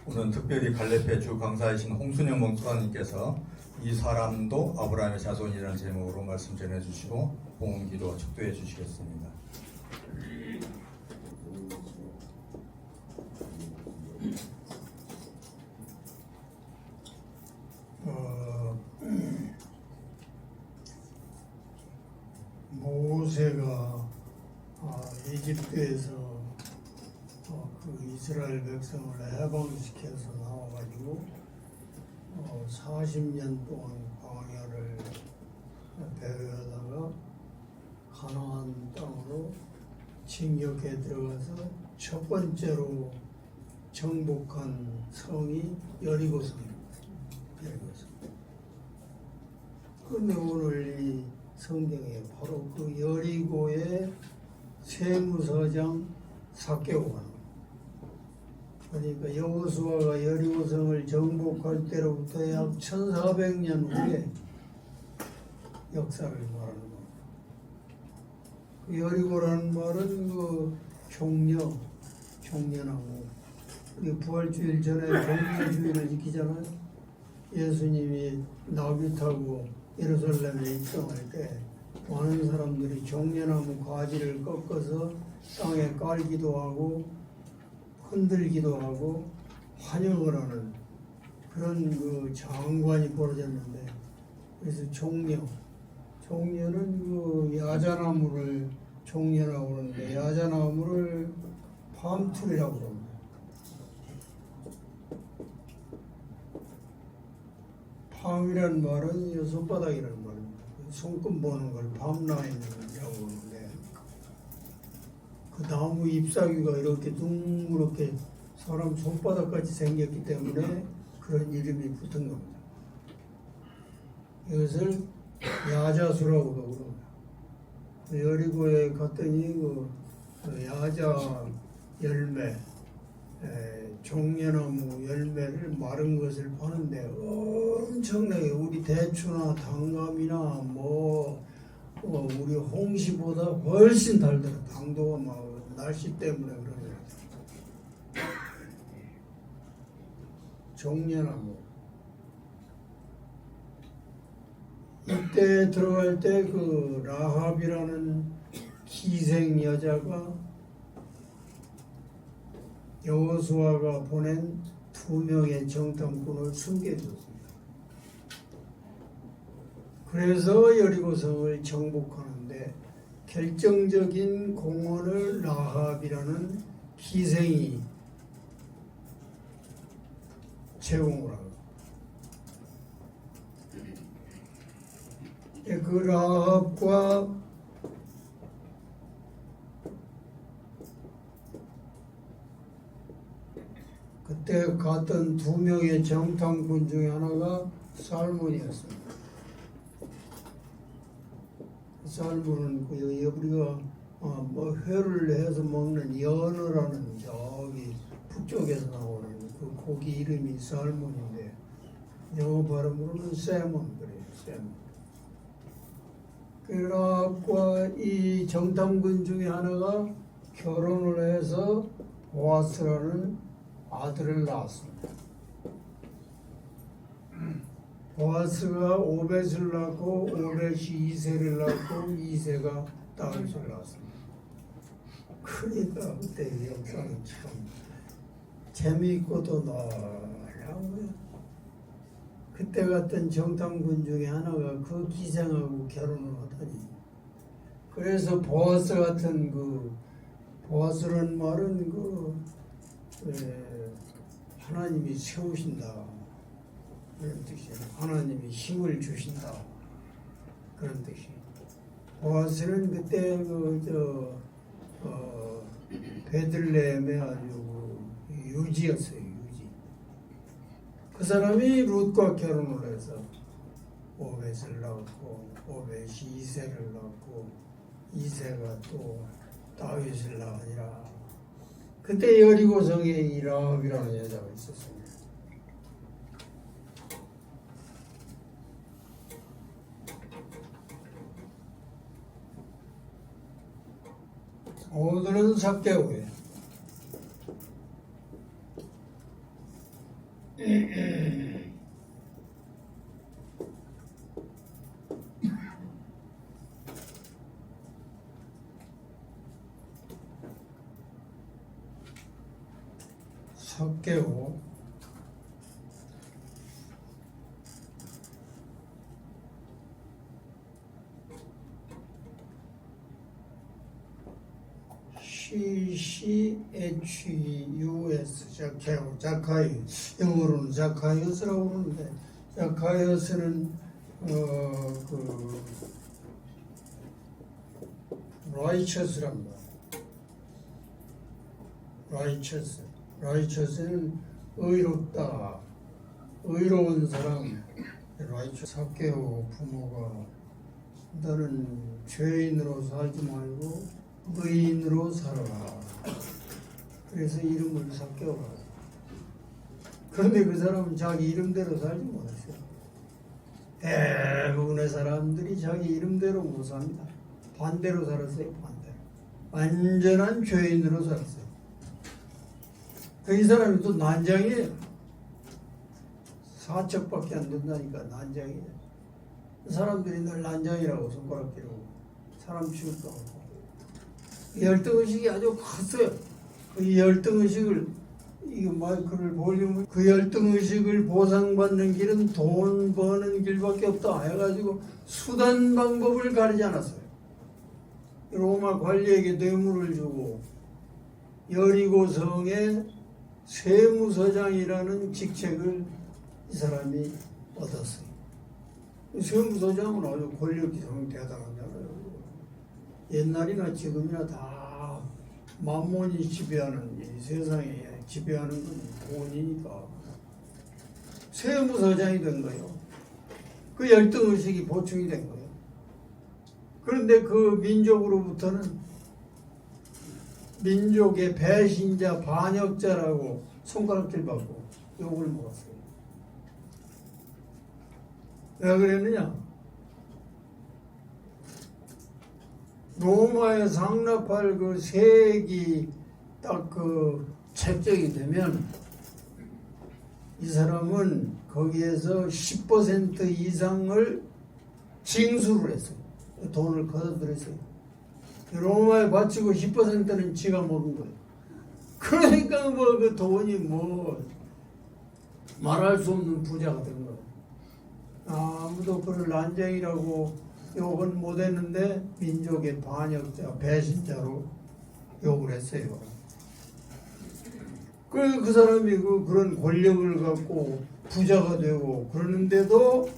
오늘 특별히 갈렙의 주 강사이신 홍순영 목사님께서 이 사람도 아브라함의 자손이라는 제목으로 말씀 전해주시고 봉헌기도 축도해 주시겠습니다. 모세가 이집트에서 그 이스라엘 백성을 해방시켜서 나와가지고 40년 동안 광야를 배회하다가 가나안 땅으로 진격해 들어가서 첫 번째로 정복한 성이 여리고성입니다. 여리고성. 그런데 오늘 이 성경에 바로 그 여리고의 세무사장 삭개오가 그러니까 여호수아가 여리고성을 정복할 때로부터 약 1400년 후에 역사를 말하는 겁니다. 그 여리고라는 말은 그 종려나무. 우리 부활주일 전에 종려주일을 지키잖아요. 예수님이 나귀 타고 예루살렘에 입성할 때 많은 사람들이 종려나무 가지를 꺾어서 땅에 깔기도 하고 흔들기도 하고 환영을 하는 그런 그 장관이 벌어졌는데, 그래서 종려는 그 야자나무를 종려라고 그러는데 야자나무를 밤툴이라고 그럽니다. 밤이라는 말은 손바닥이라는 말입니다. 손금 보는 걸 밤라인이라고 그러는데, 그 나무 잎사귀가 이렇게 둥그렇게 사람 손바닥같이 생겼기 때문에 그런 이름이 붙은 겁니다. 이것을 야자수라고도 그럽니다. 여리고에 갔더니 그 야자 열매, 종려나무 열매를 마른 것을 파는데 엄청나게 우리 대추나 당감이나 우리 홍시보다 훨씬 달더라. 당도가 막 날씨 때문에 그런 거예요. 종려나무. 이때 들어갈 때 그 라합이라는 기생 여자가 여호수아가 보낸 2명의 정탐꾼을 숨겨줬습니다. 그래서 여리고성을 정복하는데 결정적인 공헌을 라합이라는 기생이 제공을 합니다. 그 라합과 그때 갔던 2명의 정탐꾼 중에 하나가 살몬이었습니다. 살몬은 우리가 회를 해서 먹는 연어라는 저기 북쪽에서 나오는 그 고기 이름이 살몬인데 영어 발음으로는 세몬 그래요. 세몬. 그라합과 이 정탐꾼 중에 하나가 결혼을 해서 보아스라는 아들을 낳았습니다. 보아스가 오벳을 낳고 오벳이 이새를 낳고 이새가 다윗을 낳았습니다. 그러니까 그때 역사는 참 재미있고도 놀라워요. 그때 갔던 정탐꾼 중에 하나가 그 기생하고 결혼을 하다니. 그래서 보아스 같은 보아스라는 말은 하나님이 세우신다 그런 뜻이에요. 하나님이 힘을 주신다 그런 뜻이에요. 보아스는 그때 베들레헴의 아주 유지였어요. 유지. 그 사람이 룻과 결혼을 해서 오벳을 낳았고 오벳이 이새를 낳고 이새가 또 다윗을 낳으니라. 그때 여리고성에 이 라합이라는 여자가 있었습니다. 오늘은 삭개오예요. 삭개오 CCHUS 자카이오 영어로는 자카이오스라고 그러는데 자카이오스는 그 라이처스랍니다. 라이처스는 의롭다, 의로운 사람. 라이처 삭개오 부모가 너는 죄인으로 살지 말고 의인으로 살아라. 그래서 이름을 삭개오라. 그런데 그 사람은 자기 이름대로 살지 못했어요. 대부분의 사람들이 자기 이름대로 못 삽니다. 반대로 살았어요. 반대로. 완전한 죄인으로 살았어요. 이 사람이 또 난장이에요. 사척밖에 안 된다니까 난장이에요. 사람들이 늘 난장이라고 손가락 기르고 사람 취급도 하고 열등의식이 아주 컸어요. 그 열등의식을 이거 마이크를 보려면 그 열등의식을 보상받는 길은 돈 버는 길밖에 없다 해가지고 수단 방법을 가리지 않았어요. 로마 관리에게 뇌물을 주고 여리고 성의 세무서장이라는 직책을 이 사람이 얻었어요. 세무서장은 아주 권력이 대단하잖아요. 옛날이나 지금이나 다 만몬이 지배하는 이 세상에 지배하는 건 돈이니까 세무서장이 된 거예요. 그 열등의식이 보충이 된 거예요. 그런데 그 민족으로부터는 민족의 배신자, 반역자라고 손가락질 받고 욕을 먹었어요. 왜 그랬느냐? 로마에 상납할 그 세액이 딱 그 책정이 되면 이 사람은 거기에서 10% 이상을 징수를 했어요. 돈을 걷어들였어요. 로마에 바치고 10%는 지가 먹은 거예요. 그러니까 뭐 그 돈이 뭐 말할 수 없는 부자가 된 거예요. 아무도 그를 난쟁이라고 욕은 못했는데 민족의 반역자, 배신자로 욕을 했어요. 그 사람이 그런 권력을 갖고 부자가 되고 그러는데도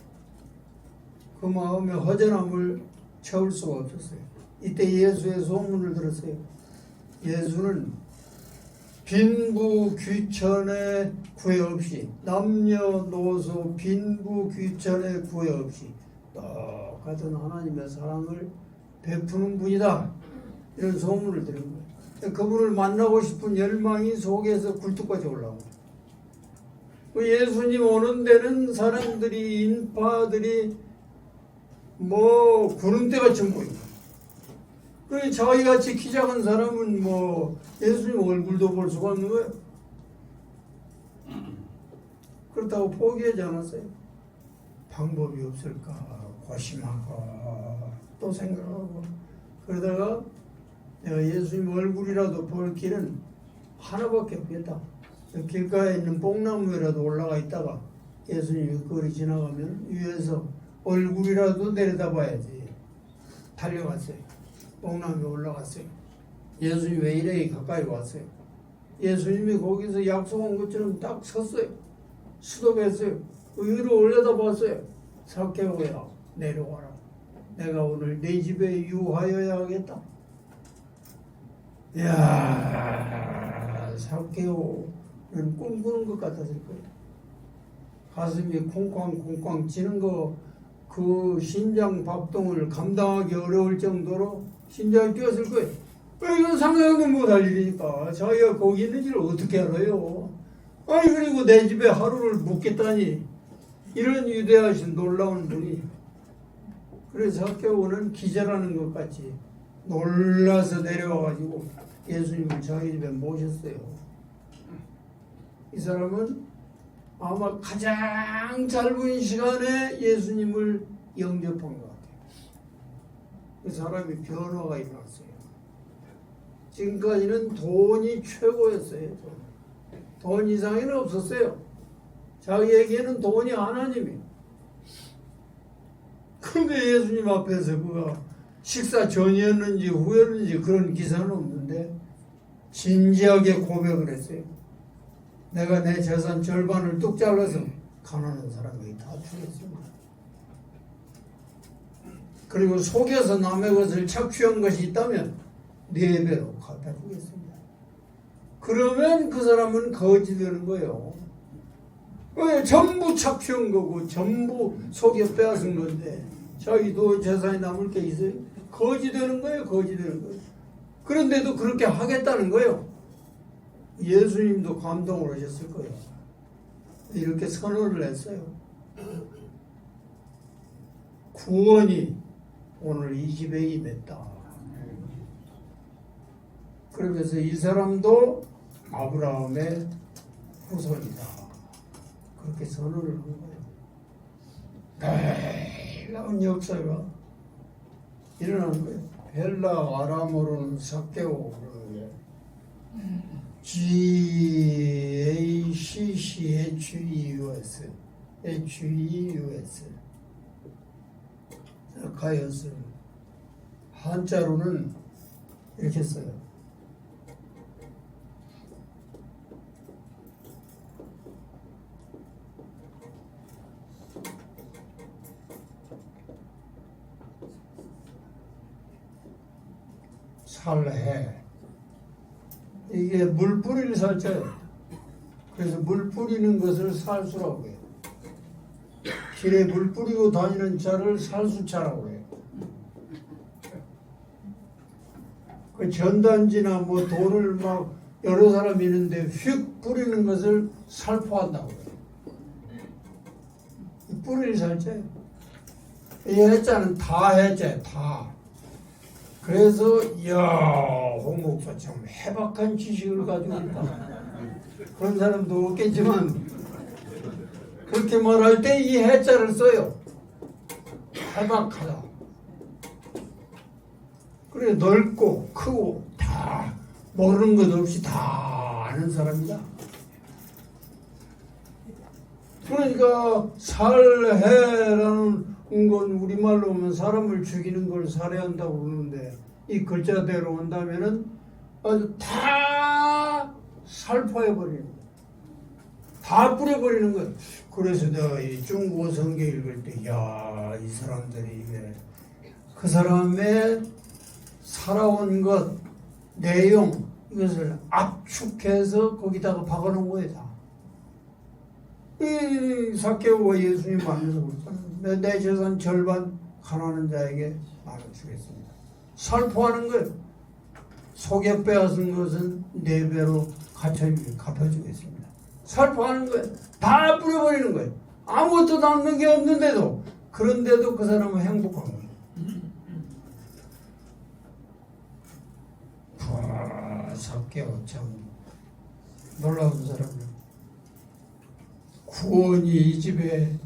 그 마음의 허전함을 채울 수가 없었어요. 이때 예수의 소문을 들었어요. 예수는 빈부 귀천에 구애 없이 남녀노소 빈부 귀천에 구애 없이 똑같은 하나님의 사랑을 베푸는 분이다. 이런 소문을 들은 거예요. 그분을 만나고 싶은 열망이 속에서 굴뚝까지 올라온 거예요. 그 예수님 오는 데는 사람들이 인파들이 뭐 구름대같이 모인 거예요. 그 자기같이 키 작은 사람은 뭐 예수님 얼굴도 볼 수가 없는 거예요. 그렇다고 포기하지 않았어요. 방법이 없을까 고심하고 또 생각하고 그러다가 내가 예수님 얼굴이라도 볼 길은 하나밖에 없겠다. 길가에 있는 뽕나무에라도 올라가 있다가 예수님이 거리 지나가면 위에서 얼굴이라도 내려다봐야지. 달려갔어요. 뽕나무에 올라갔어요. 예수님이 왜 이래 가까이 왔어요. 예수님이 거기서 약속한 것처럼 딱 섰어요. 수도했어요. 위로 올려다봤어요. 삭개오야 내려와라. 내가 오늘 내 집에 유하여야 하겠다. 이야, 삭개오는 꿈꾸는 것 같았을 거예요. 가슴이 콩쾅콩쾅 치는 거, 그 심장 박동을 감당하기 어려울 정도로 심장이 뛰었을 거예요. 이건 상상도 못할 일이니까 자기가 거기 있는 줄 어떻게 알아요? 아니 그리고 내 집에 하루를 묵겠다니 이런 위대하신 놀라운 분이. 그래서 삭개오는 기절하는 것 같이 놀라서 내려와가지고 예수님을 자기 집에 모셨어요. 이 사람은 아마 가장 짧은 시간에 예수님을 영접한 것 같아요. 그 사람이 변화가 일어났어요. 지금까지는 돈이 최고였어요. 돈 이상에는 없었어요. 자기에게는 돈이 하나님이에요. 그런데 예수님 앞에서 그가 식사 전이었는지 후였는지 그런 기사는 없는데 진지하게 고백을 했어요. 내가 내 재산 절반을 뚝 잘라서 가난한 사람에게 다 주겠습니다. 그리고 속여서 남의 것을 착취한 것이 있다면 4배로 갚아주겠습니다. 그러면 그 사람은 거지 되는 거예요. 왜? 전부 착취한 거고 전부 속여 빼앗은 건데 자기도 재산이 남을 게 있어요? 거지 되는 거예요. 거지 되는 거예요. 그런데도 그렇게 하겠다는 거예요. 예수님도 감동을 하셨을 거예요. 이렇게 선언을 했어요. 구원이 오늘 이 집에 임했다. 그러면서 이 사람도 아브라함의 후손이다. 그렇게 선언을 한 거예요. 놀라운 역사가 일어난 거예요. 헬라 아람어로는 삭개오 그러는 거예요. GACCHEUS HEUS 가이어스 한자로는 이렇게 써요. 살해. 이게 물 뿌리를 살자예요. 그래서 물 뿌리는 것을 살수라고 해요. 길에 물 뿌리고 다니는 차를 살수차라고 해요. 그 전단지나 뭐 돌을 막 여러 사람이 있는데 휙 뿌리는 것을 살포한다고 해요. 이 뿌리를 살자예요. 이 해자는 다 해자예요. 다. 그래서 이야 홍 목사 참 해박한 지식을 가지고 있다. 그런 사람도 없겠지만 그렇게 말할 때 이 해자를 써요. 해박하다. 그래 넓고 크고 다 모르는 것 없이 다 아는 사람이다. 그러니까 살해라는 건 우리말로 하면 사람을 죽이는 걸 살해한다고 그러는데 이 글자대로 온다면은 아주 다 살포해버리는 거예요. 다 뿌려버리는 거예요. 그래서 내가 이 중국어 성경 읽을 때 야, 이 사람들이 이게 그 사람의 살아온 것, 내용 이것을 압축해서 거기다가 박아놓은 거예요. 다. 이 삭개오가 예수님 만나서 그랬잖아요. 내 재산 절반 가난한 자에게 나눠주겠습니다. 살포하는 거예요. 속여 빼앗은 것은 4배로 갚아주겠습니다. 살포하는 거예요. 다 뿌려버리는 거예요. 아무것도 남는 게 없는데도 그런데도 그 사람은 행복한 거예요. 삭개오 참 놀라운 사람이에요. 구원이 이 집에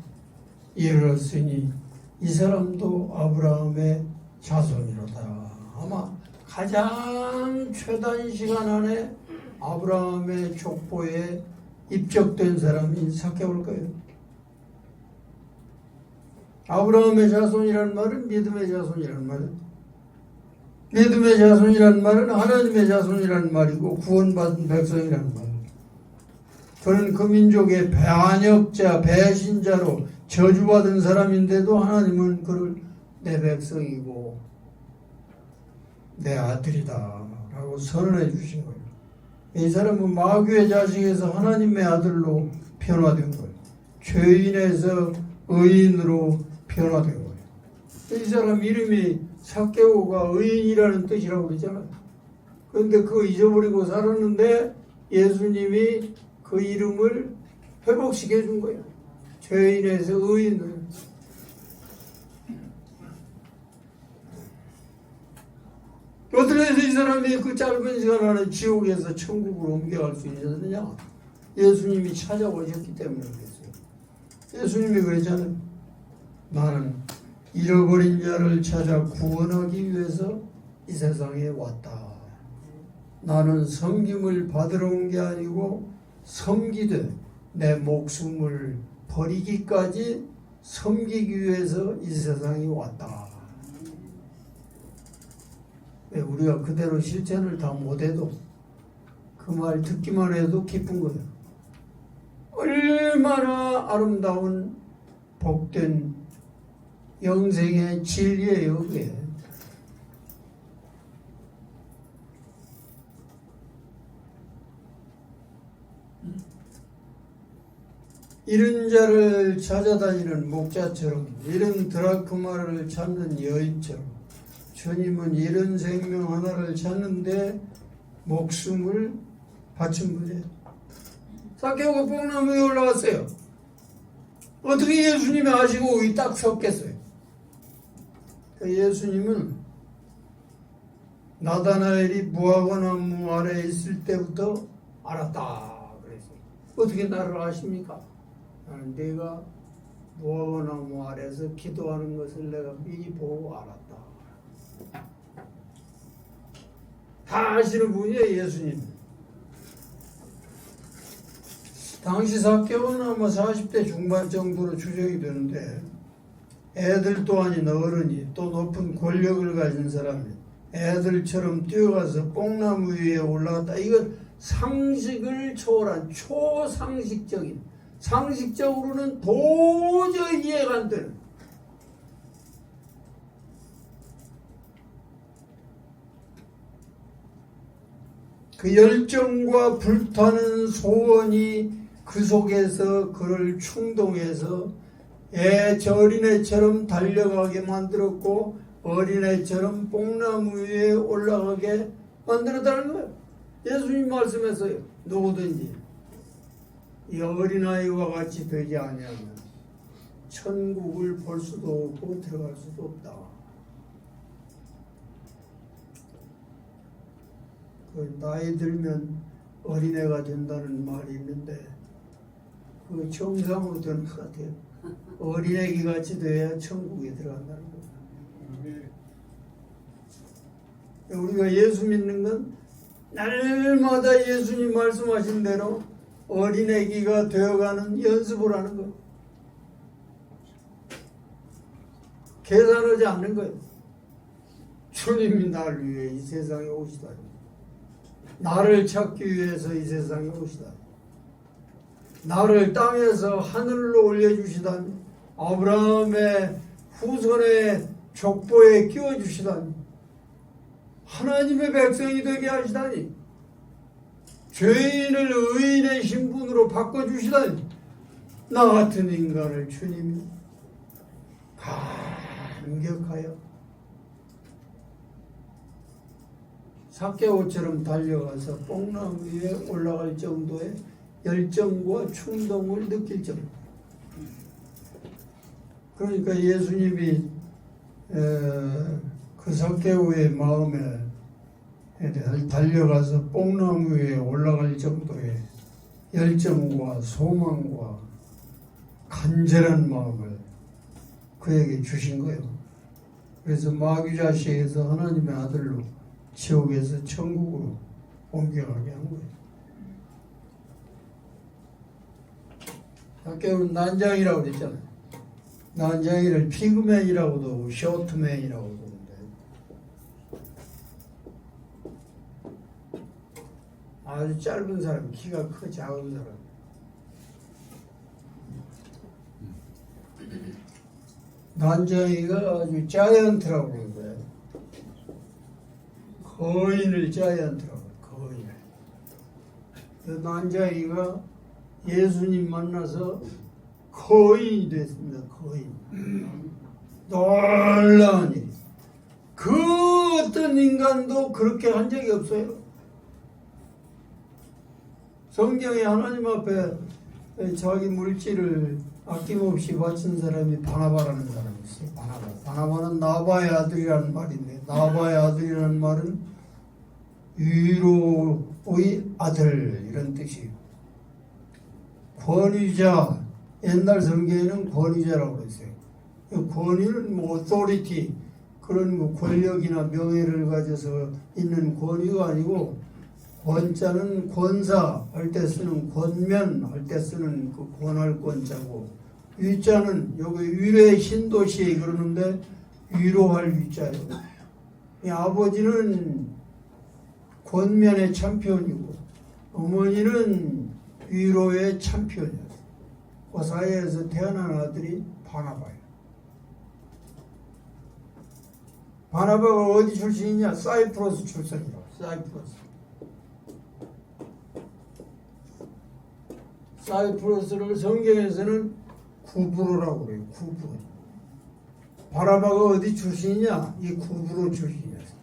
이르렀으니 이 사람도 아브라함의 자손이로다. 아마 가장 최단 시간 안에 아브라함의 족보에 입적된 사람이 삭개오일 거예요. 아브라함의 자손이라는 말은 믿음의 자손이라는 말은 믿음의 자손이라는 말은 하나님의 자손이라는 말이고 구원받은 백성이라는 말이에요. 그는 그 민족의 반역자, 배신자로 저주받은 사람인데도 하나님은 그를 내 백성이고 내 아들이다 라고 선언해 주신 거예요. 이 사람은 마귀의 자식에서 하나님의 아들로 변화된 거예요. 죄인에서 의인으로 변화된 거예요. 이 사람 이름이 삭개오가 의인이라는 뜻이라고 그러잖아요. 그런데 그거 잊어버리고 살았는데 예수님이 그 이름을 회복시켜 준 거예요. 죄인에서 의인으로. 어떻게 해서 이 사람이 그 짧은 시간 안에 지옥에서 천국으로 옮겨갈 수 있었느냐? 예수님이 찾아오셨기 때문에 그랬어요. 예수님이 그랬잖아요. 나는 잃어버린 자를 찾아 구원하기 위해서 이 세상에 왔다. 나는 섬김을 받으러 온 게 아니고 섬기되 내 목숨을 버리기까지 섬기기 위해서 이 세상에 왔다. 우리가 그대로 실천을 다 못해도 그 말 듣기만 해도 기쁜 거예요. 얼마나 아름다운 복된 영생의 진리예요, 그게. 이런 자를 찾아다니는 목자처럼, 이런 드라크마를 찾는 여인처럼 주님은 이런 생명 하나를 찾는데 목숨을 바친 분이에요. 삭개오가 뽕나무에 올라갔어요. 어떻게 예수님이 아시고 거기 딱 섰겠어요? 예수님은 나다나엘이 무화과나무 아래에 있을 때부터 알았다 그랬어요. 어떻게 나를 아십니까? 나는 네가 무화과나무 아래에서 기도하는 것을 내가 미리 보고 알았다. 다 아시는 분이에요, 예수님. 당시 삭개오는 아마 40대 중반 정도로 추정이 되는데, 애들 또한이 어른이 또 높은 권력을 가진 사람이 애들처럼 뛰어가서 뽕나무 위에 올라갔다. 이건 상식을 초월한 초상식적인, 상식적으로는 도저히 이해가 안 되는, 그 열정과 불타는 소원이 그 속에서 그를 충동해서 어린애처럼 달려가게 만들었고 어린애처럼 뽕나무 위에 올라가게 만들었다는 거예요. 예수님 말씀했어요. 누구든지 이 어린아이와 같이 되지 아니하면 천국을 볼 수도 없고 들어갈 수도 없다. 나이 들면 어린애가 된다는 말이 있는데 그 정상으로 되는 것 같아요. 어린애기 같이 돼야 천국에 들어간다는 거예요. 우리가 예수 믿는 건 날마다 예수님 말씀하신 대로 어린애기가 되어가는 연습을 하는 거예요. 계산하지 않는 거예요. 주님이 나를 위해 이 세상에 오시다니, 나를 찾기 위해서 이 세상에 오시다니, 나를 땅에서 하늘로 올려주시다니, 아브라함의 후손의 족보에 끼워주시다니, 하나님의 백성이 되게 하시다니, 죄인을 의인의 신분으로 바꿔주시다니, 나 같은 인간을 주님이 감격하여 삭개오처럼 달려가서 뽕나무 위에 올라갈 정도의 열정과 충동을 느낄 정도. 그러니까 예수님이 그 삭개오의 마음에 달려가서 뽕나무 위에 올라갈 정도의 열정과 소망과 간절한 마음을 그에게 주신 거예요. 그래서 마귀자식에서 하나님의 아들로 지옥에서 천국으로 옮겨가게 한 거예요. 삭개오는 난장이라고 그랬잖아요. 난장이를 피그맨이라고도 하고 쇼트맨이라고도 하는데 아주 짧은 사람, 키가 크고 작은 사람. 난장이가 아주 자이언트라고 그러는 거예요. 거인을 자이언트라고 해요. 거인을. 난장이가 예수님 만나서 거인이 됐습니다. 거인. 놀라운 일. 그 어떤 인간도 그렇게 한 적이 없어요. 성경에 하나님 앞에 자기 물질을 아낌없이 바친 사람이 바나바라는 사람이 있어요. 바나바는 나바의 아들이라는 말인데, 나바의 아들이라는 말은 위로의 아들 이런 뜻이에요. 권위자, 옛날 성경에는 권위자라고 그랬어요. 권위는 뭐 authority, 그런 뭐 권력이나 명예를 가져서 있는 권위가 아니고, 권자는 권사 할 때 쓰는 권면 할 때 쓰는 그 권할 권자고, 위자는 여기 위로의 신도시 그러는데 위로할 위자예요. 이 아버지는 권면의 챔피언이고 어머니는 위로의 챔피언이었어요. 그 사이에서 태어난 아들이 바나바예요. 바나바가 어디 출신이냐? 사이프러스 출신이라고. 사이프러스를 성경에서는 구브로라고 그래요. 구브로. 바나바가 어디 출신이냐? 이 구브로 출신이었어요.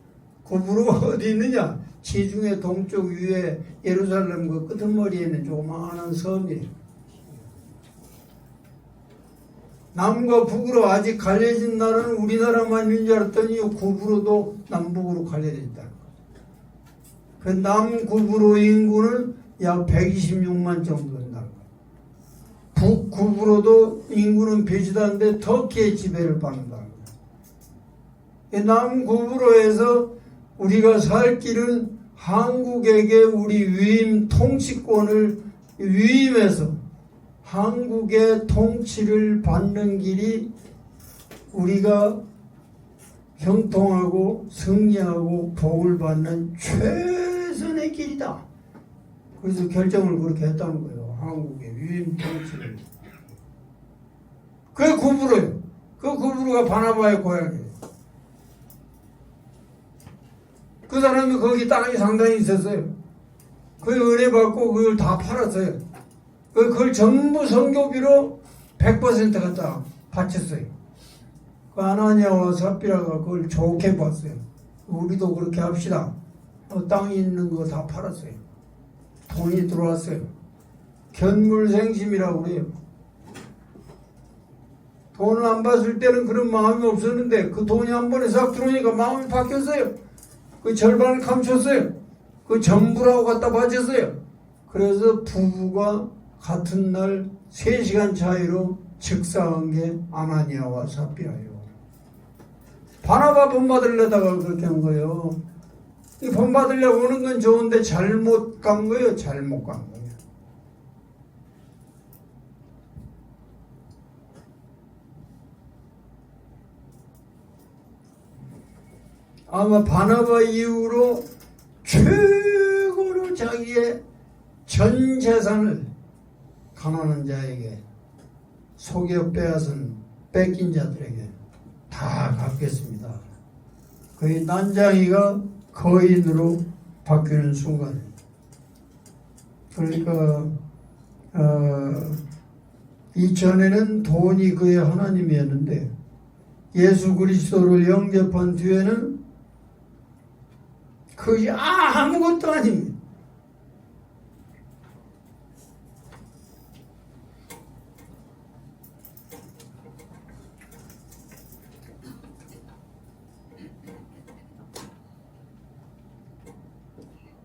구브로가 어디 있느냐? 지중해 동쪽 위에 예루살렘 그 끄트머리에 있는 조그마한 섬이에요. 남과 북으로 아직 갈려진 나라는 우리나라만 있는 줄 알았더니 구브로도 남북으로 갈려져 있다는 거예요. 그 남구브로 인구는 약 126만 정도 된다는 거예요. 북구브로도 인구는 비슷한데 터키의 지배를 받는다는 거예요. 남구브로에서 우리가 살 길은 한국에게 우리 위임 통치권을 위임해서 한국의 통치를 받는 길이 우리가 형통하고 승리하고 복을 받는 최선의 길이다. 그래서 결정을 그렇게 했다는 거예요. 한국의 위임 통치를. 그게 구브로예요. 그 구브로가 바나바의 고향이에요. 그 사람이 거기 땅이 상당히 있었어요. 그 은혜 받고 그걸 다 팔았어요. 그걸 전부 선교비로 100% 갖다 바쳤어요. 그 아나니아와 삽비라가 그걸 좋게 봤어요. 우리도 그렇게 합시다. 땅이 있는 거 다 팔았어요. 돈이 들어왔어요. 견물생심이라고 그래요. 돈을 안 받을 때는 그런 마음이 없었는데 그 돈이 한 번에 싹 들어오니까 마음이 바뀌었어요. 그 절반을 감췄어요. 그 전부라고 갖다 바쳤어요. 그래서 부부가 같은 날 3시간 차이로 즉사한 게 아나니아와 삽비라예요. 바나바 본받으려다가 그렇게 한 거예요. 이 본받으려고 오는 건 좋은데 잘못 간 거예요. 잘못 간 거예요. 아마 바나바 이후로 최고로 자기의 전 재산을 가난한 자에게 속여 빼앗은 뺏긴 자들에게 다 갚겠습니다. 그의 난장이가 거인으로 바뀌는 순간, 그러니까 이전에는 돈이 그의 하나님이었는데 예수 그리스도를 영접한 뒤에는 그것이 아무것도 아닙니다.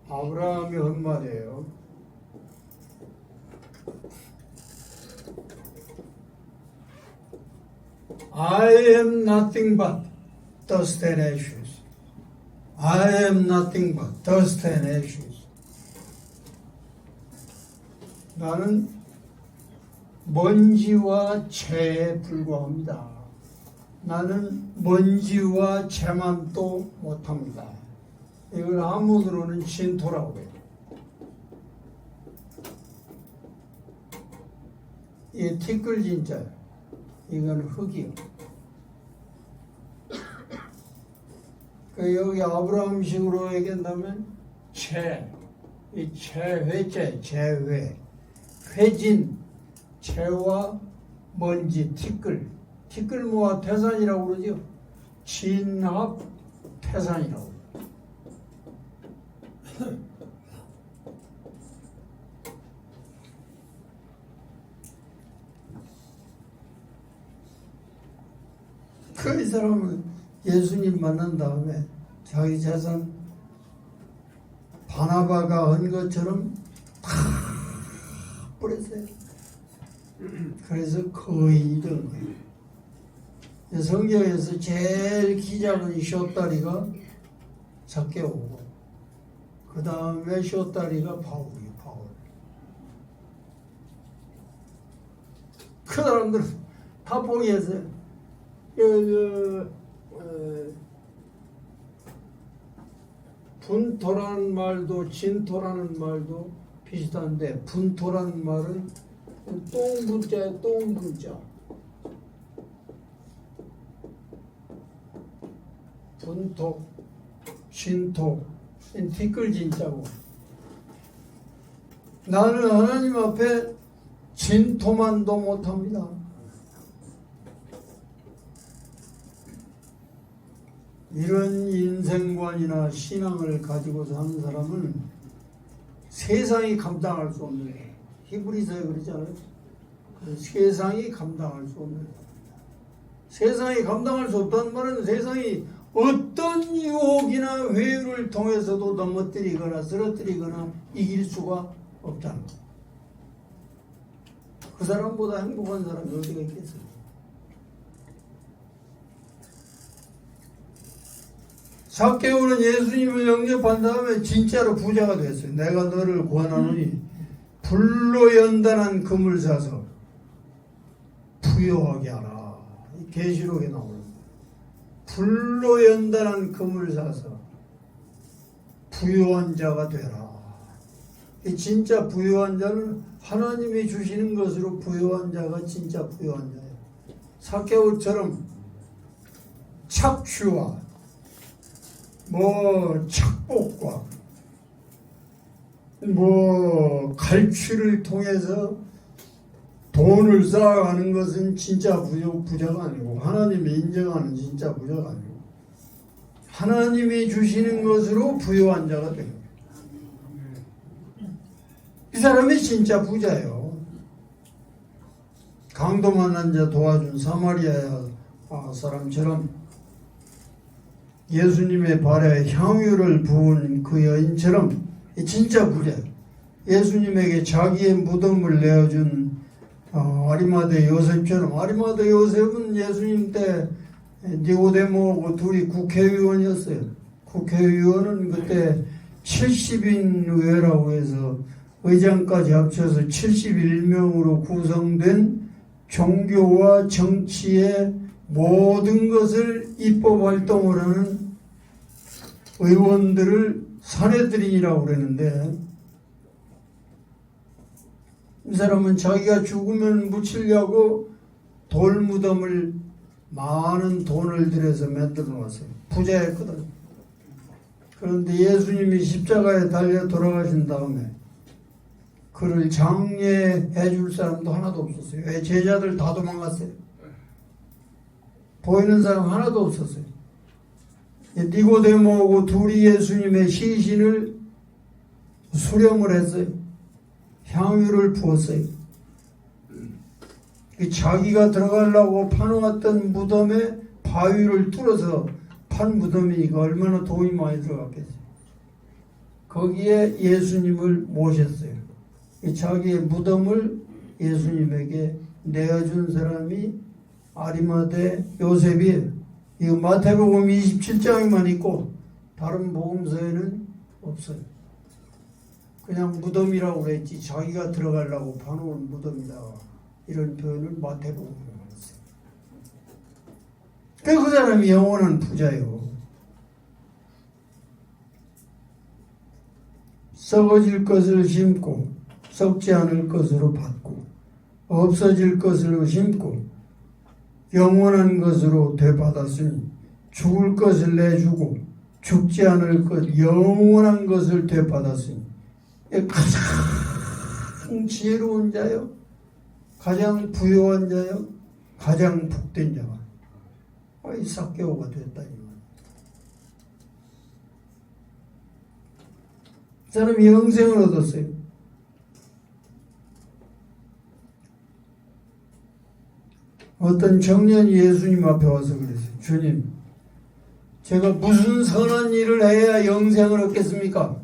아브라함이 한 말이에요. I am nothing but dust and ashes. I am nothing but dust and ashes. 나는 먼지와 재에 불과합니다. 나는 먼지와 재만 또 못합니다. 이걸 한문으로는 진토라고 해요. 이 티끌진자, 이건 흙이요. 그 여기 아브라함식으로 얘기한다면 이 재회째, 재회, 회진, 재와 먼지, 티끌 모아 태산이라고 그러죠. 진합 태산이라고. 그 이 사람은 예수님 만난 다음에 자기 재산 바나바가 한 것처럼 다 뿌렸어요. 그래서 거의 된 거예요. 성경에서 제일 키 작은 쇼다리가 삭개오고 그 다음에 쇼다리가 바울이에요. 바울. 그 사람들은 다 포기했어요. 분토라는 말도 진토라는 말도 비슷한데 분토라는 말은 똥분자에 똥분자. 분토, 진토, 티끌진자고. 나는 하나님 앞에 진토만도 못합니다. 이런 인생관이나 신앙을 가지고 사는 사람은 세상이 감당할 수 없는 거예요. 히브리서에 그러잖아요. 세상이 감당할 수 없는 거예요. 세상이 감당할 수 없다는 말은 세상이 어떤 유혹이나 회유를 통해서도 넘어뜨리거나 쓰러뜨리거나 이길 수가 없다는 거예요. 그 사람보다 행복한 사람이 어디가 있겠어요? 삭개오는 예수님을 영접한 다음에 진짜로 부자가 됐어요. 내가 너를 구원하노니 불로 연단한 금을 사서 부유하게 하라. 계시록에 나오는 거예요. 불로 연단한 금을 사서 부유한 자가 되라. 진짜 부유한 자는 하나님이 주시는 것으로 부유한 자가 진짜 부유한 자예요. 삭개오처럼 착취와 착복과 갈취를 통해서 돈을 쌓아가는 것은 진짜 부자가 아니고 하나님이 인정하는 진짜 부자가 아니고 하나님이 주시는 것으로 부유한 자가 되는 거예요. 이 사람이 진짜 부자예요. 강도 만난 자 도와준 사마리아 사람처럼 예수님의 발에 향유를 부은 그 여인처럼 진짜 부자예요. 예수님에게 자기의 무덤을 내어준 아리마대 요셉처럼. 아리마대 요셉은 예수님 때 니고데모하고 둘이 국회의원이었어요. 국회의원은 그때 70인 의회라고 해서 의장까지 합쳐서 71명으로 구성된 종교와 정치의 모든 것을 입법 활동을 하는 의원들을 사내들인이라고 그러는데, 이 사람은 자기가 죽으면 묻히려고 돌무덤을 많은 돈을 들여서 만들어 놨어요. 부자였거든. 그런데 예수님이 십자가에 달려 돌아가신 다음에 그를 장례해 줄 사람도 하나도 없었어요. 왜? 제자들 다 도망갔어요. 보이는 사람 하나도 없었어요. 니고데모하고 둘이 예수님의 시신을 수령을 했어요. 향유를 부었어요. 자기가 들어가려고 파놓았던 무덤에 바위를 뚫어서 판 무덤이니까 얼마나 돈이 많이 들어갔겠어요. 거기에 예수님을 모셨어요. 자기의 무덤을 예수님에게 내어준 사람이 아리마대 요셉이에요. 이거 마태복음 27장에만 있고 다른 복음서에는 없어요. 그냥 무덤이라고 그랬지 자기가 들어가려고 파놓은 무덤이다. 이런 표현을 마태복음에 했어요. 그 사람이 영원한 부자예요. 썩어질 것을 심고 썩지 않을 것으로 받고 없어질 것으로 심고 영원한 것으로 되받았으니 죽을 것을 내주고 죽지 않을 것 영원한 것을 되받았으니 가장 지혜로운 자요, 가장 부유한 자요, 가장 복된 자가 이 삭개오가 됐다. 이 사람이 영생을 얻었어요. 어떤 청년이 예수님 앞에 와서 그랬어요. 주님, 제가 무슨 선한 일을 해야 영생을 얻겠습니까?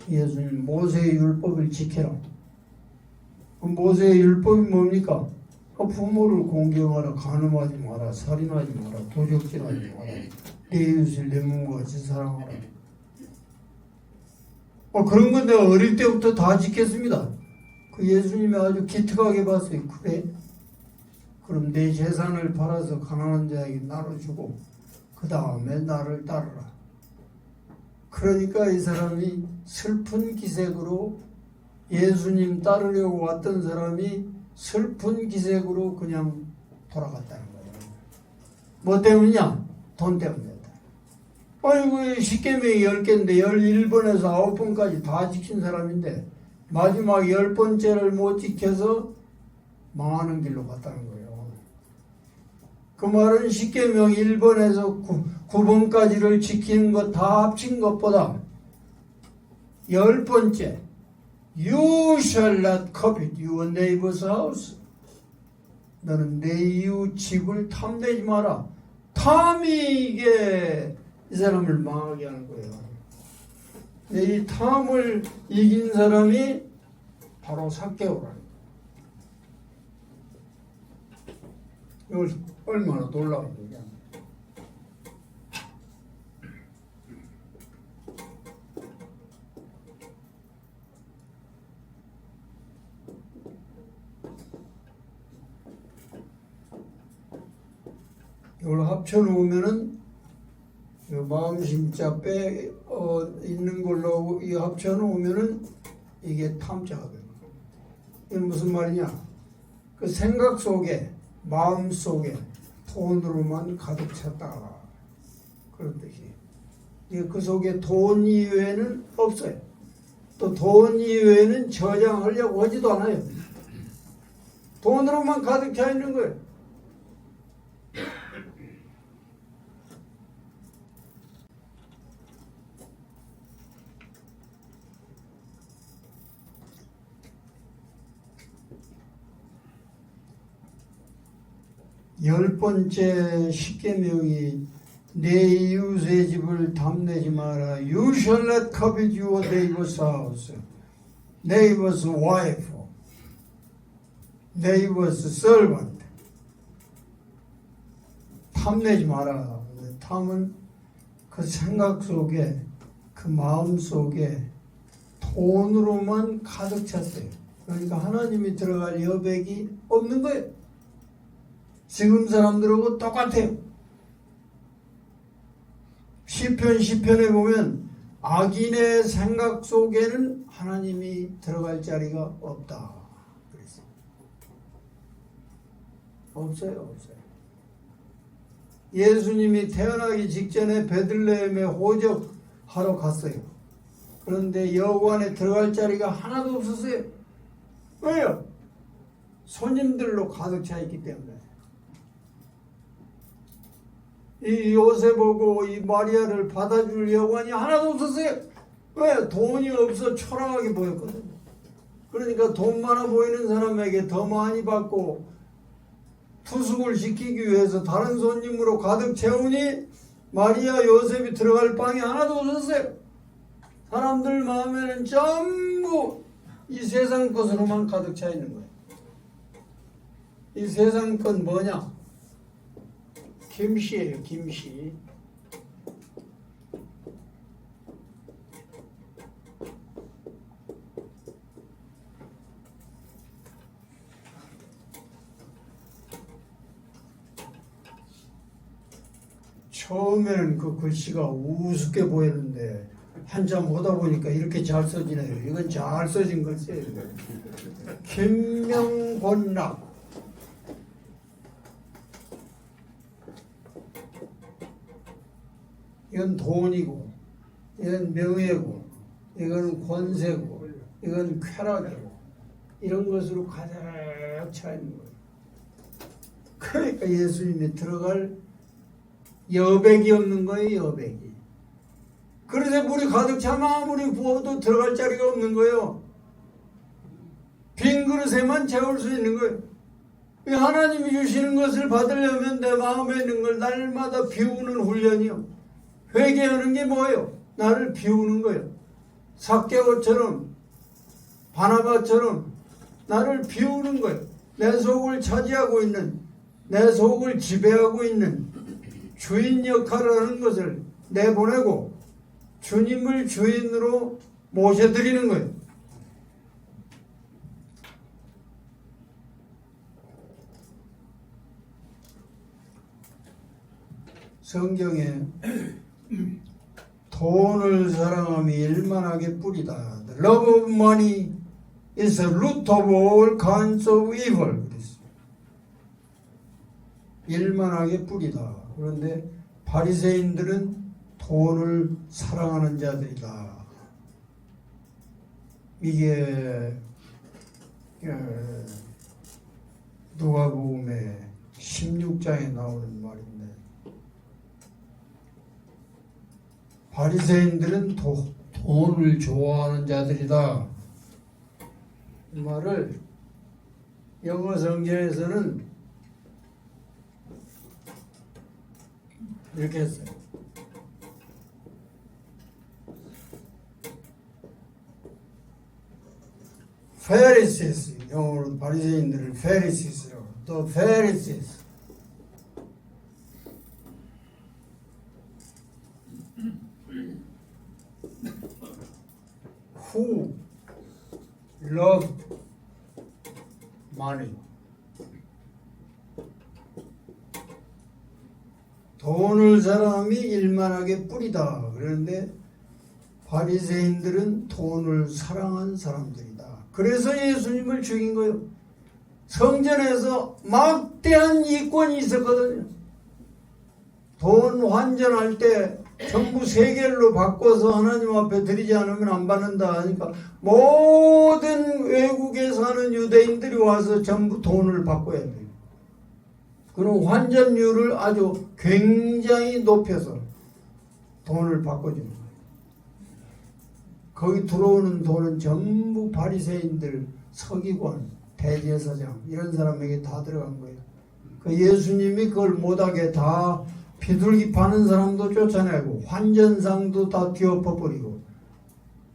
예수님, 모세의 율법을 지켜라. 모세의 율법이 뭡니까? 부모를 공경하라, 간음하지 마라, 살인하지 마라, 도적질하지 마라, 내 이웃을 내 몸과 같이 사랑하라. 그런 건 내가 어릴 때부터 다 지켰습니다. 그 예수님이 아주 기특하게 봤어요. 그래? 그럼 내 재산을 팔아서 가난한 자에게 나눠주고 그 다음에 나를 따르라. 그러니까 이 사람이 슬픈 기색으로 예수님 따르려고 왔던 사람이 슬픈 기색으로 그냥 돌아갔다는 거예요. 뭐 때문이냐? 돈 때문이다. 아이고, 십계명이 10개인데 11번에서 9번까지 다 지킨 사람인데 마지막 10번째를 못 지켜서 망하는 길로 갔다는 거예요. 그 말은 십계명 1번에서 9번까지를 지키는 것 다 합친 것보다 10번째 You shall not covet your neighbor's house. 너는 내 이웃 집을 탐내지 마라. 탐이 이게 이 사람을 망하게 하는 거예요. 이 탐을 이긴 사람이 바로 삭개오라는 거예요. 이걸 얼마나 놀라운 거냐. 이걸 합쳐놓으면은 마음심자 있는 걸로 이 합쳐놓으면은 이게 탐자가 되는 거예요. 이게 무슨 말이냐? 그 생각 속에, 마음 속에 돈으로만 가득 찼다. 그런 뜻이에요. 그 속에 돈 이외에는 없어요. 또 돈 이외에는 저장하려고 하지도 않아요. 돈으로만 가득 차 있는 거예요. 열 번째 십계명이 내 이웃의 집을 탐내지 마라. You shall not covet your neighbor's house, neighbor's wife, neighbor's servant. 탐내지 마라. 탐은 그 생각 속에, 그 마음 속에 돈으로만 가득 찼대요. 그러니까 하나님이 들어갈 여백이 없는 거예요. 지금 사람들하고 똑같아요. 시편에 보면 악인의 생각 속에는 하나님이 들어갈 자리가 없다. 그랬어요. 없어요. 예수님이 태어나기 직전에 베들레헴에 호적하러 갔어요. 그런데 여관에 들어갈 자리가 하나도 없었어요. 왜요? 손님들로 가득 차 있기 때문에. 이 요셉하고 이 마리아를 받아줄 여관이 하나도 없었어요. 왜? 돈이 없어 초라하게 보였거든요. 그러니까 돈 많아 보이는 사람에게 더 많이 받고 투숙을 시키기 위해서 다른 손님으로 가득 채우니 마리아 요셉이 들어갈 방이 하나도 없었어요. 사람들 마음에는 전부 이 세상 것으로만 가득 차 있는 거예요. 이 세상 건 뭐냐? 김씨예요, 김씨. 처음에는 그 글씨가 우습게 보였는데 한참 보다 보니까 이렇게 잘 써지네요. 이건 잘 써진 글씨예요. 김명곤락. 이건 돈이고, 이건 명예고, 이건 권세고, 이건 쾌락이고, 이런 것으로 가득 차 있는 거예요. 그러니까 예수님이 들어갈 여백이 없는 거예요, 여백이. 그래서 물이 가득 차면 아무리 부어도 들어갈 자리가 없는 거예요. 빈 그릇에만 채울 수 있는 거예요. 하나님이 주시는 것을 받으려면 내 마음에 있는 걸 날마다 비우는 훈련이요. 회개하는 게 뭐예요? 나를 비우는 거예요. 삭개오처럼 바나바처럼 나를 비우는 거예요. 내 속을 차지하고 있는, 내 속을 지배하고 있는 주인 역할을 하는 것을 내보내고 주님을 주인으로 모셔드리는 거예요. 성경에 돈을 사랑함이 일만하게 뿌리다. The love of money is the root of all kinds of evil. 일만하게 뿌리다. 그런데 바리새인들은 돈을 사랑하는 자들이다. 이게 누가복음의 16장에 나오는 말인데, 바리새인들은 돈을 좋아하는 자들이다. 이 말을 영어 성경에서는 이렇게 했어요. Pharisees, 영어로 바리새인들을 Pharisees라고. 또 Pharisees. Who love money. 돈을 사람이 일만하게 뿌리다. 그런데 바리새인들은 돈을 사랑한 사람들이다. 그래서 예수님을 죽인 거예요. 성전에서 막대한 이권이 있었거든요. 돈 환전할 때 전부 세겔로 바꿔서 하나님 앞에 드리지 않으면 안 받는다 하니까 모든 외국에 사는 유대인들이 와서 전부 돈을 바꿔야 돼요. 그럼 환전율을 아주 굉장히 높여서 돈을 바꿔주는 거예요. 거기 들어오는 돈은 전부 바리새인들, 서기관, 대제사장 이런 사람에게 다 들어간 거예요. 그 예수님이 그걸 못하게 다 비둘기 파는 사람도 쫓아내고 환전상도 다 뒤엎어버리고,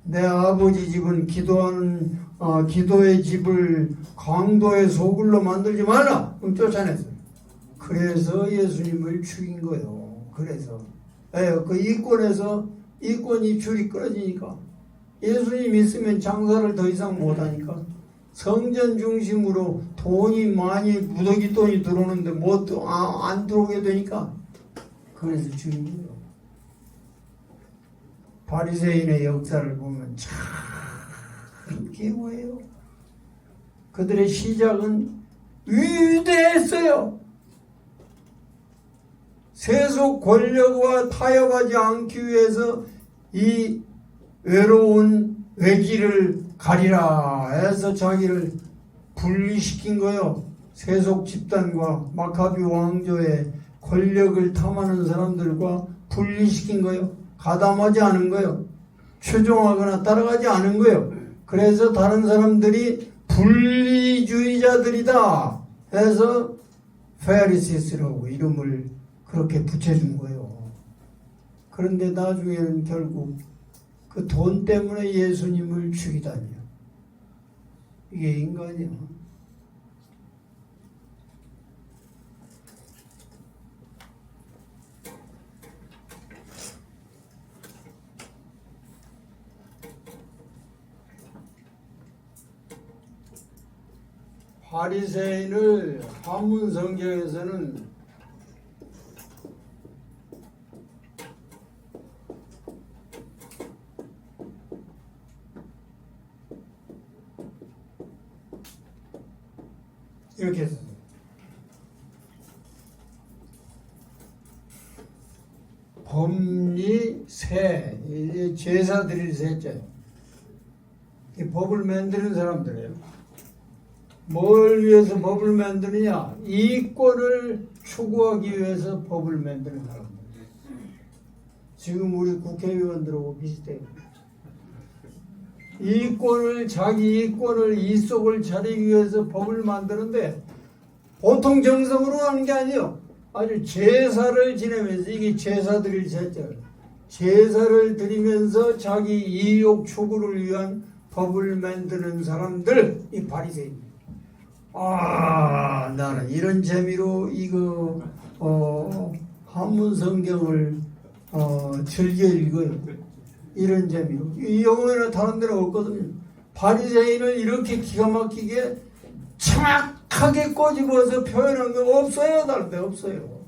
내 아버지 집은 기도의 집을 강도의 소굴로 만들지 말라! 그럼 쫓아냈어요. 그래서 예수님을 죽인 거예요. 그래서 그 이권이 줄이 끊어지니까 예수님 있으면 장사를 더 이상 못하니까 성전 중심으로 돈이 많이 무더기 돈이 들어오는데 안 들어오게 되니까 그래서 죽인 거예요. 바리새인의 역사를 보면 참 기묘해요. 그들의 시작은 위대했어요. 세속 권력과 타협하지 않기 위해서 이 외로운 외길을 가리라 해서 자기를 분리시킨 거예요. 세속 집단과 마카비 왕조의 권력을 탐하는 사람들과 분리시킨 거예요. 가담하지 않은 거예요. 추종하거나 따라가지 않은 거예요. 그래서 다른 사람들이 분리주의자들이다 해서 페리시스라고 이름을 그렇게 붙여준 거예요. 그런데 나중에는 결국 그 돈 때문에 예수님을 죽이다니요. 이게 인간이야. 바리새인을 한문 성경에서는 이렇게 했어요. 법리 세, 제사 드릴 세째. 이 법을 만드는 사람들이에요. 뭘 위해서 법을 만드느냐? 이권을 추구하기 위해서 법을 만드는 사람들. 지금 우리 국회의원들하고 비슷해요. 자기 이권을 이속을 차리기 위해서 법을 만드는데 보통 정성으로 하는 게 아니에요. 아주 제사를 지내면서, 이게 제사 드릴 셋째. 제사를 드리면서 자기 이욕 추구를 위한 법을 만드는 사람들, 이 바리새인. 나는 이런 재미로 이거 한문 성경을 즐겨 읽어요. 이런 재미로. 이 영어에는 다른 데는 없거든요. 바리새인을 이렇게 기가 막히게 정확하게 꼬집어서 표현한 거 없어요. 다른 데 없어요.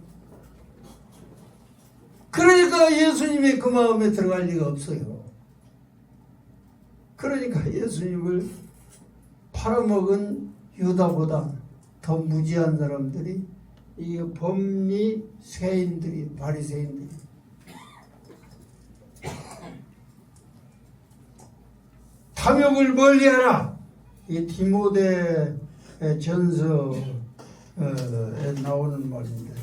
그러니까 예수님이 그 마음에 들어갈 리가 없어요. 그러니까 예수님을 팔아먹은 유다보다 더 무지한 사람들이 이 법리 세인들이 바리새인들이 탐욕을 멀리하라. 이 디모데 전서에 나오는 말입니다.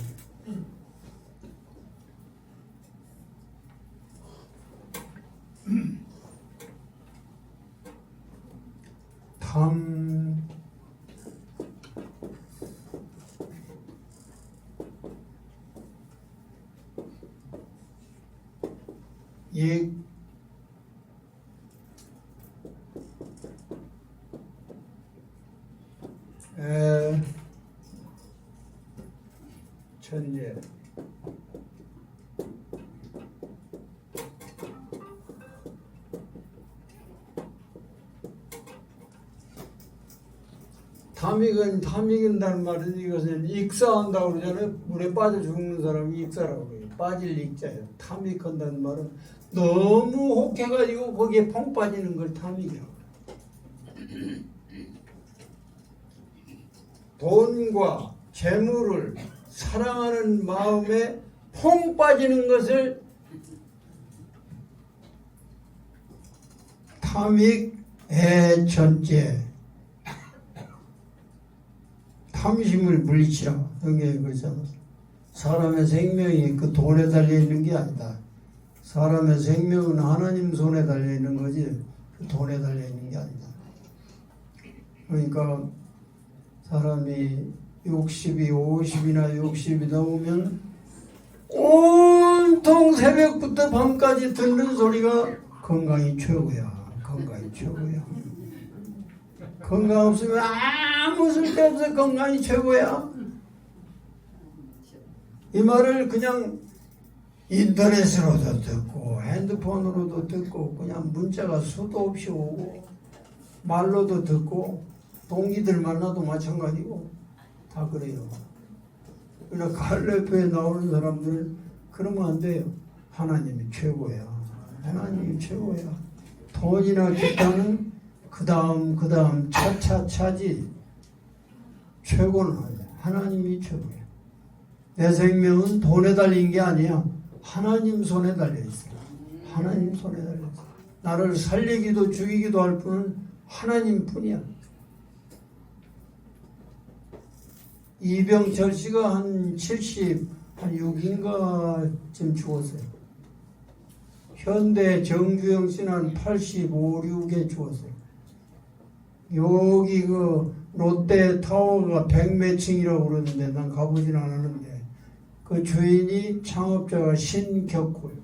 천재 탐익인다는 말은 이것은 익사한다고 그러잖아요. 물에 빠져 죽는 사람이 익사라고 해요. 빠질 익자예요. 탐익한다는 말은 너무 혹해가지고 거기에 펑 빠지는 걸 탐익이라고 해요. 돈과 재물을 사랑하는 마음에 펑 빠지는 것을 탐익애전제 탐심을 물리치라. 성경에 그러잖아. 사람의 생명이 그 돈에 달려있는 게 아니다. 사람의 생명은 하나님 손에 달려있는 거지 그 돈에 달려있는 게 아니다. 그러니까 사람이 60이 50이나 60이 넘으면 온통 새벽부터 밤까지 듣는 소리가 건강이 최고야. 건강이 최고야. 건강 없으면 아무 쓸데없어. 건강이 최고야. 이 말을 그냥 인터넷으로도 듣고 핸드폰으로도 듣고 그냥 문자가 수도 없이 오고 말로도 듣고 동기들 만나도 마찬가지고 다 그래요. 그러나 갈래표에 나오는 사람들 그러면 안 돼요. 하나님이 최고야. 하나님이 최고야. 돈이나 기타는 그 다음 차차차지. 최고는 아니야. 하나님이 최고야. 내 생명은 돈에 달린 게 아니야. 하나님 손에 달려있어. 하나님 손에 달려있어. 나를 살리기도 죽이기도 할 분은 하나님 뿐이야. 이병철 씨가 한 76인가쯤 죽었어요. 현대 정주영 씨는 한 85, 6에 죽었어요. 여기 그 롯데 타워가 100몇 층이라고 그러는데 난 가보진 않았는데 그 주인이 창업자가 신격호예요.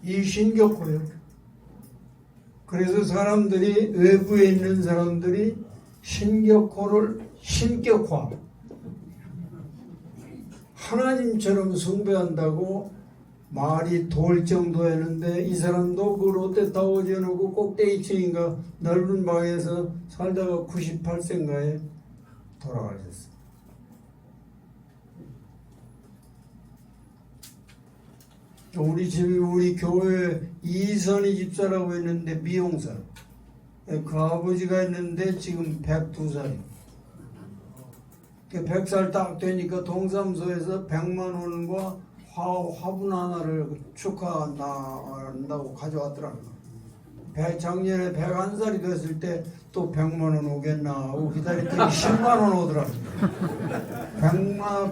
이 신격호예요. 그래서 사람들이 외부에 있는 사람들이 신격호를 신격화 하나님처럼 숭배한다고 말이 돌 정도였는데 이 사람도 그 롯데타워 지어놓고 꼭대기층인가 넓은 방에서 살다가 98세인가에 돌아가셨어요. 우리 집이 우리 교회 이선희 집사라고 했는데 미용사. 그 아버지가 있는데 지금 102살이에요. 100살 딱 되니까 동사무소에서 100만 원과 화분 하나를 축하한다고 가져왔더라고요. 작년에 101살이 됐을 때 또 100만 원 오겠나 하고 기다렸더니 10만 원 오더라고요.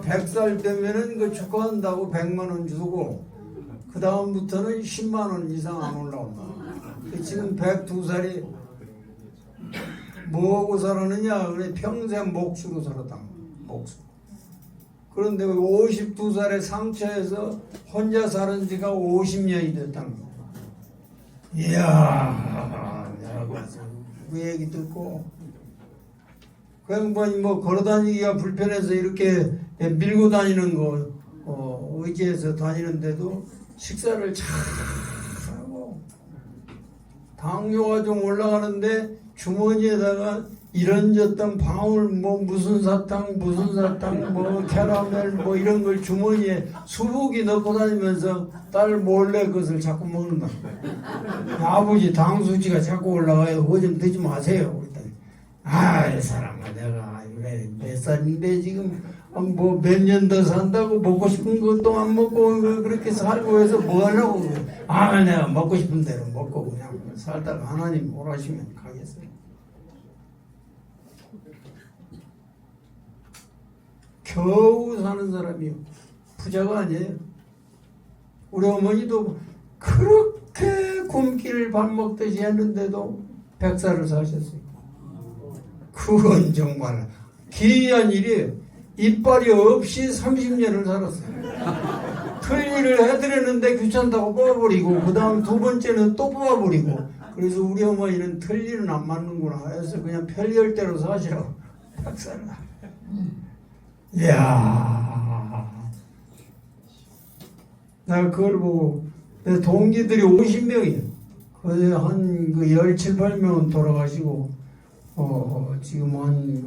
100살 되면은 그 축하한다고 100만 원 주고 그 다음부터는 10만 원 이상 안 올라온다. 지금 102살이 뭐하고 살았느냐? 그래 평생 목수로 살았다. 목수. 그런데 52살에 상처에서 혼자 사는 지가 50년이 됐다는 거야. 이야, 내가 가서 그 얘기 듣고 그냥 뭐 걸어다니기가 불편해서 이렇게 밀고 다니는 거 의지해서 다니는데도 식사를 잘 하고 당뇨가 좀 올라가는데 주머니에다가 이런저런 방울 뭐 무슨 사탕 뭐 캐러멜 뭐 이런 걸 주머니에 수북이 넣고 다니면서 딸 몰래 그것을 자꾸 먹는다. 아버지 당 수치가 자꾸 올라가요. 그거 좀 드지 마세요. 그랬더니 이 사람아 내가 그래 몇 살인데 지금 뭐 몇 년 더 산다고 먹고 싶은 것도 안 먹고 그렇게 살고 해서 뭐 하려고 내가 먹고 싶은 대로 먹고 그냥 살다가 하나님 오라시면 가겠어요. 겨우 사는 사람이요. 부자가 아니에요. 우리 어머니도 그렇게 굶기를 밥 먹듯이 했는데도 100살을 사셨어요. 그건 정말 기이한 일이에요. 이빨이 없이 30년을 살았어요. 틀니를 해드렸는데 귀찮다고 뽑아버리고 그 다음 두 번째는 또 뽑아버리고 그래서 우리 어머니는 틀니는 안 맞는구나 해서 그냥 편리할대로 사시라고 100살을. 이야, 내가 그걸 보고 내 동기들이 50명이에요. 그중에 한 17, 8명은 돌아가시고 지금 한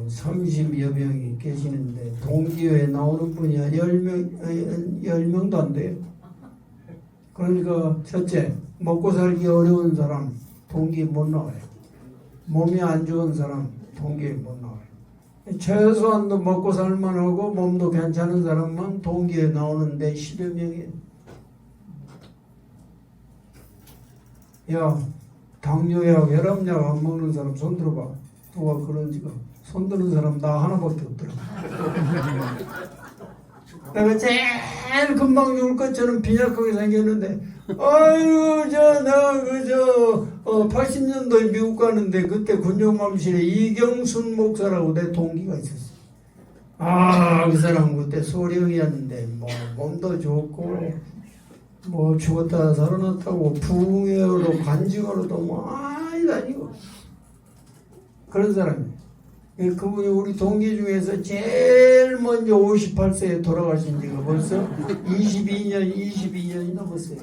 30여 명이 계시는데 동기회에 나오는 분이 10명도 안 돼요. 그러니까 첫째, 먹고 살기 어려운 사람 동기에 못 나와요. 몸이 안 좋은 사람 동기에 못 나와요. 최소한도 먹고 살만하고 몸도 괜찮은 사람만 동기에 나오는데 10여 명이에요. 야, 당뇨약, 혈압약 안 먹는 사람 손 들어봐. 누가 그런지가. 손 드는 사람 나 하나밖에 없더라. 내가 제일 금방 죽을 것처럼 빈약하게 생겼는데 아유 내가 80년도에 미국 가는데 그때 군용맘실에 이경순 목사라고 내 동기가 있었어. 그 사람 그때 소령이었는데 뭐 몸도 좋고 뭐 죽었다 살아났다고 부흥회로 간증으로도 뭐 다니고 그런 사람이에요. 그분이 우리 동기 중에서 제일 먼저 58세에 돌아가신 지가 벌써 22년이 넘었어요.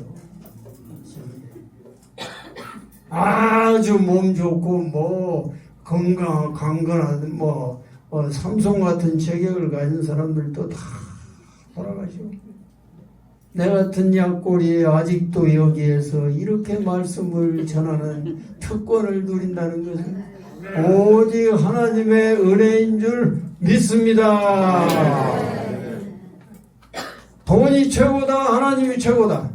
아주 몸 좋고 뭐 강건한 삼성 같은 체격을 가진 사람들도 다 돌아가시고 내 같은 약골이 아직도 여기에서 이렇게 말씀을 전하는 특권을 누린다는 것은 오직 하나님의 은혜인 줄 믿습니다. 돈이 최고다, 하나님이 최고다.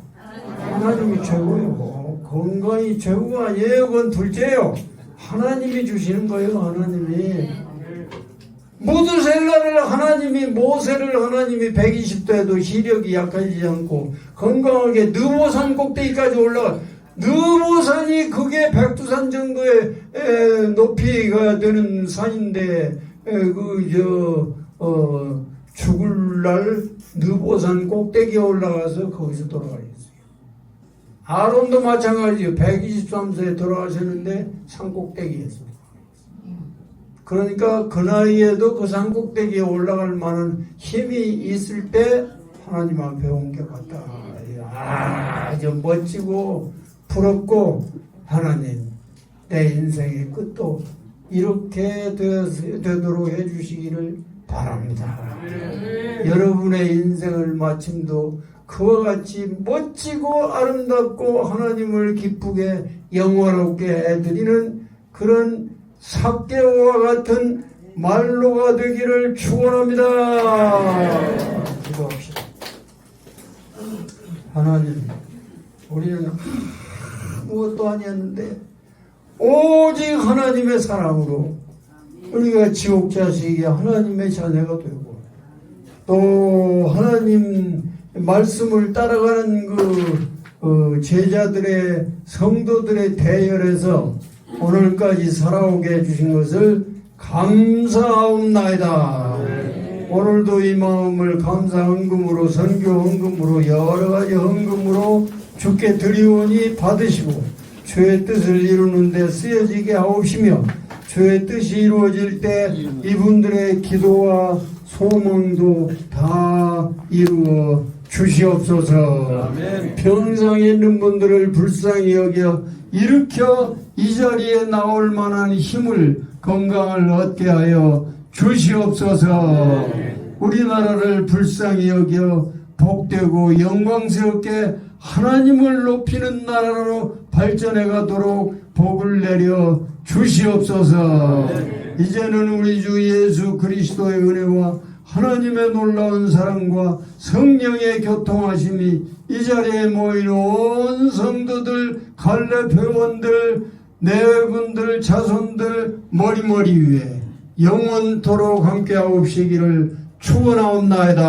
하나님이 최고예요. 건강이 최고가 아니에요. 그건 둘째예요. 하나님이 주시는 거예요. 하나님이. 모세를 하나님이 120대에도 시력이 약해지지 않고 건강하게 느보산 꼭대기까지 올라가. 느보산이 그게 백두산 정도의 높이가 되는 산인데 죽을 날 느보산 꼭대기에 올라가서 거기서 돌아가셨어요. 아론도 마찬가지예요. 123세에 돌아가셨는데 산 꼭대기에서. 그러니까 그 나이에도 그 산 꼭대기에 올라갈 만한 힘이 있을 때 하나님 앞에 옮겨갔다. 아주 멋지고 부럽고 하나님 내 인생의 끝도 이렇게 되도록 해주시기를 바랍니다. 여러분의 인생을 마침도 그와 같이 멋지고 아름답고 하나님을 기쁘게 영원롭게 해드리는 그런 삭개오와 같은 말로가 되기를 축원합니다. 기도합시다. 하나님, 우리는 아무것도 아니었는데 오직 하나님의 사랑으로 우리가 지옥 자식이 하나님의 자녀가 되고 또 하나님 말씀을 따라가는 그 제자들의 성도들의 대열에서 오늘까지 살아오게 해주신 것을 감사하옵나이다. 오늘도 이 마음을 감사 헌금으로 선교 헌금으로 여러 가지 헌금으로 주께 드리오니 받으시고 주의 뜻을 이루는 데 쓰여지게 하옵시며 주의 뜻이 이루어질 때 이분들의 기도와 소망도 다 이루어 주시옵소서. 병상에 있는 분들을 불쌍히 여겨 일으켜 이 자리에 나올 만한 힘을 건강을 얻게 하여 주시옵소서. 우리나라를 불쌍히 여겨 복되고 영광스럽게 하나님을 높이는 나라로 발전해 가도록 복을 내려 주시옵소서. 이제는 우리 주 예수 그리스도의 은혜와 하나님의 놀라운 사랑과 성령의 교통하심이 이 자리에 모인 온 성도들, 갈렙 회원들, 내분들, 자손들 머리머리 위에 영원토록 함께하옵시기를 축원하옵나이다.